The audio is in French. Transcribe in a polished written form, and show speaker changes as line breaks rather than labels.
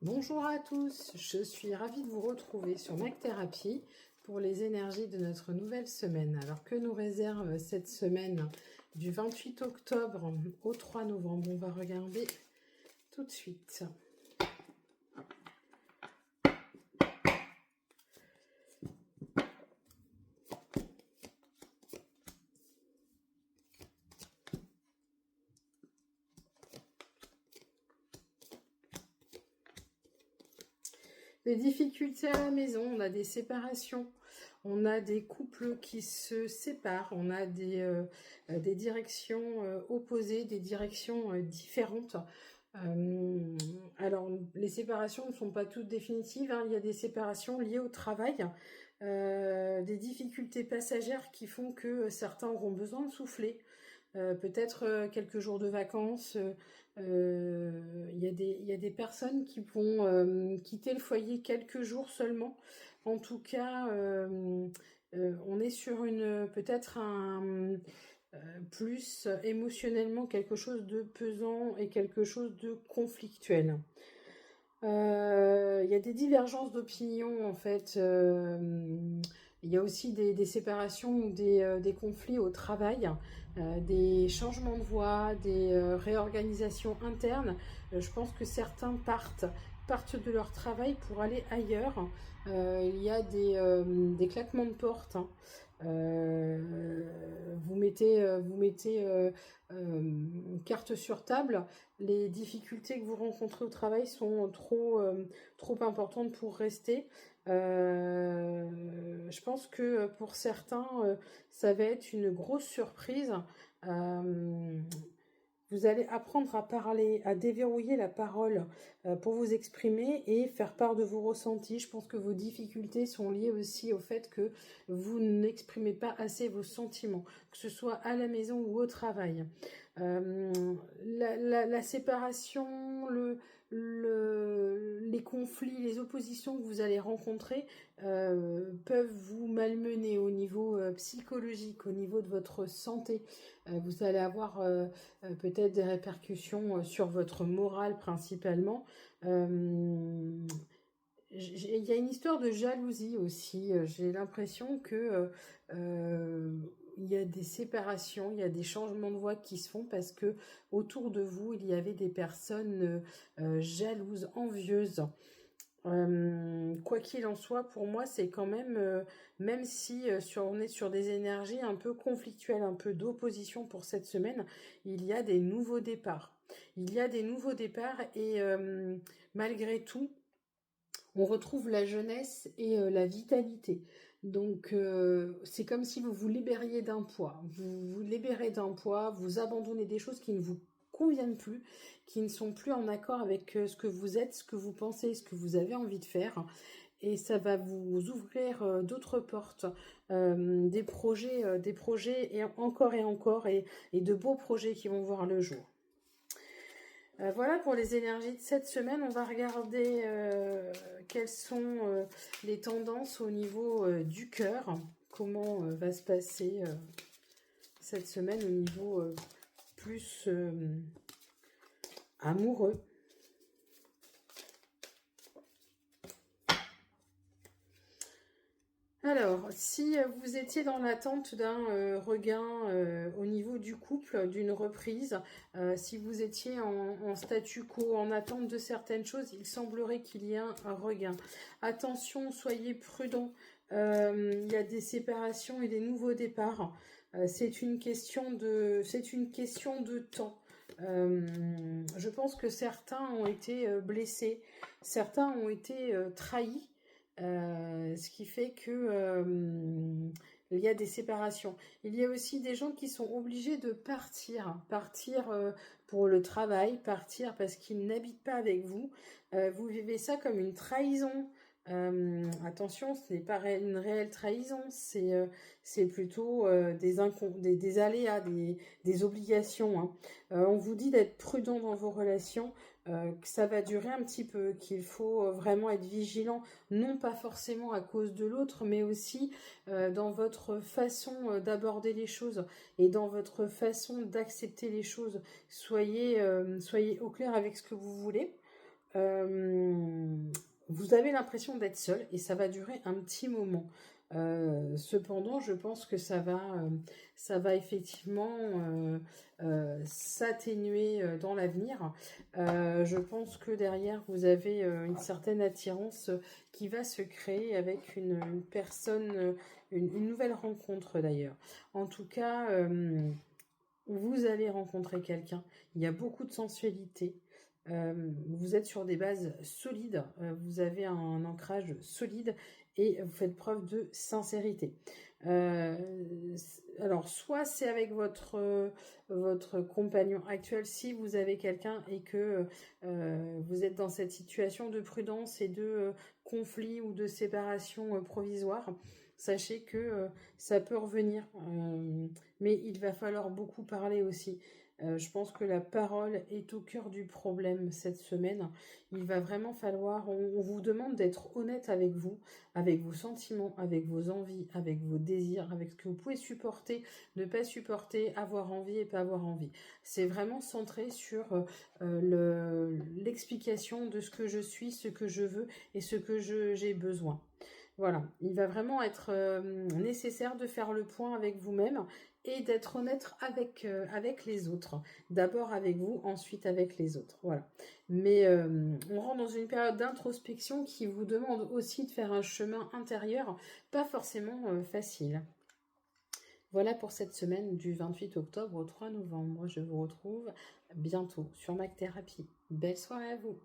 Bonjour à tous, je suis ravie de vous retrouver sur Mag Thérapie pour les énergies de notre nouvelle semaine. Alors que nous réserve cette semaine du 28 octobre au 3 novembre? On va regarder tout de suite. Des difficultés à la maison, on a des séparations, on a des couples qui se séparent, on a des directions opposées, des directions différentes. Alors, les séparations ne sont pas toutes définitives, hein. Il y a des séparations liées au travail, des difficultés passagères qui font que certains auront besoin de souffler. Peut-être quelques jours de vacances. Il y a des personnes qui vont quitter le foyer quelques jours seulement. En tout cas, on est sur peut-être plus émotionnellement quelque chose de pesant et quelque chose de conflictuel. Il y a des divergences d'opinion en fait. Il y a aussi des séparations ou des conflits au travail, des changements de voie, des réorganisations internes. Je pense que certains partent de leur travail pour aller ailleurs. Il y a des claquements de porte, hein. Vous mettez carte sur table. Les difficultés que vous rencontrez au travail sont trop importantes pour rester. Je pense que pour certains, ça va être une grosse surprise. Vous allez apprendre à parler, à déverrouiller la parole pour vous exprimer et faire part de vos ressentis. Je pense que vos difficultés sont liées aussi au fait que vous n'exprimez pas assez vos sentiments, que ce soit à la maison ou au travail. La séparation, les conflits, les oppositions que vous allez rencontrer peuvent vous malmener au niveau psychologique, au niveau de votre santé. Vous allez avoir peut-être des répercussions sur votre morale principalement. Il y a une histoire de jalousie aussi. J'ai l'impression que il y a des séparations, il y a des changements de voix qui se font parce que autour de vous, il y avait des personnes jalouses, envieuses. Quoi qu'il en soit, pour moi, c'est quand même si on est sur des énergies un peu conflictuelles, un peu d'opposition pour cette semaine, il y a des nouveaux départs. Il y a des nouveaux départs et malgré tout, on retrouve la jeunesse et la vitalité. Donc, c'est comme si vous vous libériez d'un poids. Vous vous libérez d'un poids, vous abandonnez des choses qui ne vous conviennent plus, qui ne sont plus en accord avec ce que vous êtes, ce que vous pensez, ce que vous avez envie de faire. Et ça va vous ouvrir d'autres portes, des projets et encore, et de beaux projets qui vont voir le jour. Voilà pour les énergies de cette semaine. On va regarder quelles sont les tendances au niveau du cœur. Comment va se passer cette semaine au niveau plus amoureux. Alors, si vous étiez dans l'attente d'un regain au niveau du couple, d'une reprise, si vous étiez en statu quo, en attente de certaines choses, il semblerait qu'il y ait un regain. Attention, soyez prudents. Il y a des séparations et des nouveaux départs. C'est une question de temps. Je pense que certains ont été blessés, certains ont été trahis. Ce qui fait que il y a des séparations. Il y a aussi des gens qui sont obligés de partir pour le travail, partir parce qu'ils n'habitent pas avec vous. Vous vivez ça comme une trahison. Attention, ce n'est pas une réelle trahison, c'est plutôt des aléas, des obligations, hein. On vous dit d'être prudent dans vos relations, que ça va durer un petit peu, qu'il faut vraiment être vigilant, non pas forcément à cause de l'autre, mais aussi dans votre façon d'aborder les choses et dans votre façon d'accepter les choses. Soyez au clair avec ce que vous voulez. vous avez l'impression d'être seul et ça va durer un petit moment. Cependant, je pense que ça va effectivement s'atténuer dans l'avenir. Je pense que derrière, vous avez une certaine attirance qui va se créer avec une personne, une nouvelle rencontre d'ailleurs. En tout cas, vous allez rencontrer quelqu'un. Il y a beaucoup de sensualité. Vous êtes sur des bases solides, vous avez un ancrage solide et vous faites preuve de sincérité. Alors, soit c'est avec votre compagnon actuel, si vous avez quelqu'un et que vous êtes dans cette situation de prudence et de conflit ou de séparation provisoire, sachez que ça peut revenir. Mais il va falloir beaucoup parler aussi. Je pense que la parole est au cœur du problème cette semaine. Il va vraiment falloir, on vous demande d'être honnête avec vos sentiments, avec vos envies, avec vos désirs, avec ce que vous pouvez supporter, ne pas supporter, avoir envie et pas avoir envie. C'est vraiment centré sur l'explication de ce que je suis, ce que je veux et ce que j'ai besoin. Voilà, il va vraiment être nécessaire de faire le point avec vous-même et d'être honnête avec les autres. D'abord avec vous, ensuite avec les autres. Voilà. Mais on rentre dans une période d'introspection qui vous demande aussi de faire un chemin intérieur, pas forcément facile. Voilà pour cette semaine du 28 octobre au 3 novembre. Je vous retrouve bientôt sur Mac Thérapie. Belle soirée à vous.